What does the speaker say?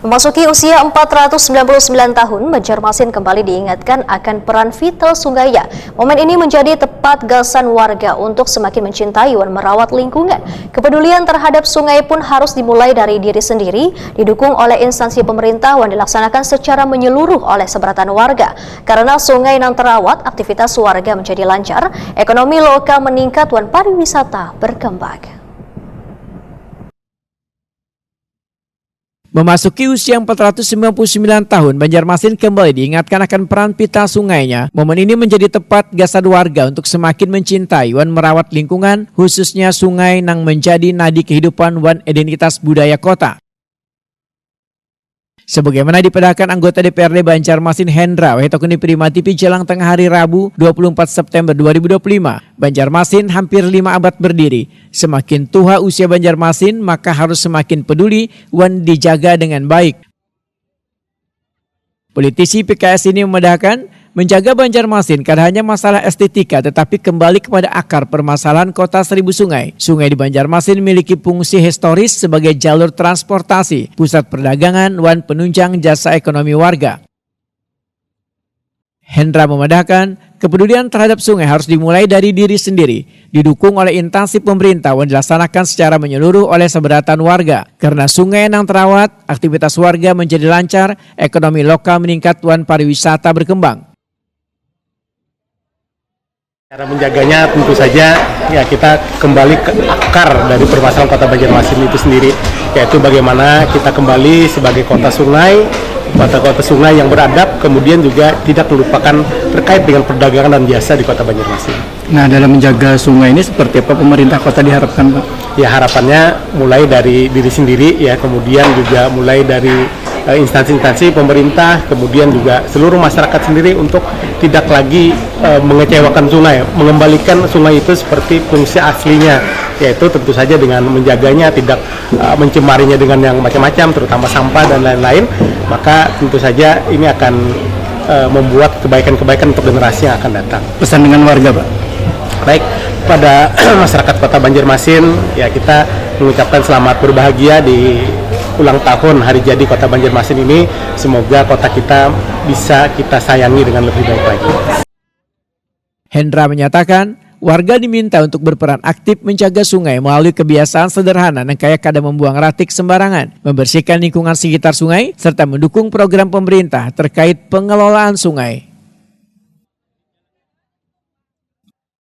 Memasuki usia 499 tahun, Banjarmasin kembali diingatkan akan peran vital sungainya. Momen ini menjadi tepat gasan warga untuk semakin mencintai dan merawat lingkungan. Kepedulian terhadap sungai pun harus dimulai dari diri sendiri, didukung oleh instansi pemerintah dan dilaksanakan secara menyeluruh oleh seberatan warga. Karena sungai yang terawat, aktivitas warga menjadi lancar, ekonomi lokal meningkat dan pariwisata berkembang. Memasuki usia 499 tahun, Banjarmasin kembali diingatkan akan peran pita sungainya. Momen ini menjadi tepat gasan warga untuk semakin mencintai dan merawat lingkungan, khususnya sungai yang menjadi nadi kehidupan dan identitas budaya kota. Sebagaimana dipedahkan anggota DPRD Banjarmasin Hendra Wahitokuni Prima TV jelang tengah hari Rabu 24 September 2025, Banjarmasin hampir 5 abad berdiri. Semakin tua usia Banjarmasin, maka harus semakin peduli dan dijaga dengan baik. Politisi PKS ini memedahkan, menjaga Banjarmasin karena hanya masalah estetika tetapi kembali kepada akar permasalahan kota seribu sungai. Sungai di Banjarmasin memiliki fungsi historis sebagai jalur transportasi, pusat perdagangan, dan penunjang jasa ekonomi warga. Hendra memedahkan, kepedulian terhadap sungai harus dimulai dari diri sendiri, didukung oleh instansi pemerintah dan dilaksanakan secara menyeluruh oleh seberatan warga. Karena sungai yang terawat, aktivitas warga menjadi lancar, ekonomi lokal meningkat dan pariwisata berkembang. Cara menjaganya tentu saja ya kita kembali ke akar dari permasalahan kota Banjarmasin itu sendiri, yaitu bagaimana kita kembali sebagai kota sungai yang beradab, kemudian juga tidak melupakan terkait dengan perdagangan dan jasa di kota Banjarmasin. Nah, dalam menjaga sungai ini seperti apa pemerintah kota diharapkan, Pak? Ya, harapannya mulai dari diri sendiri ya, kemudian juga mulai dari instansi-instansi pemerintah, kemudian juga seluruh masyarakat sendiri untuk tidak lagi mengecewakan sungai, mengembalikan sungai itu seperti fungsi aslinya, yaitu tentu saja dengan menjaganya, tidak mencemarinya dengan yang macam-macam, terutama sampah dan lain-lain. Maka tentu saja ini akan membuat kebaikan-kebaikan untuk generasi yang akan datang. Pesan dengan warga, Pak? Baik, pada masyarakat kota Banjarmasin, ya kita mengucapkan selamat berbahagia di ulang tahun hari jadi kota Banjarmasin ini. Semoga kota kita bisa kita sayangi dengan lebih baik lagi. Hendra menyatakan, warga diminta untuk berperan aktif menjaga sungai melalui kebiasaan sederhana yang kayak kadang membuang ratik sembarangan, membersihkan lingkungan sekitar sungai, serta mendukung program pemerintah terkait pengelolaan sungai.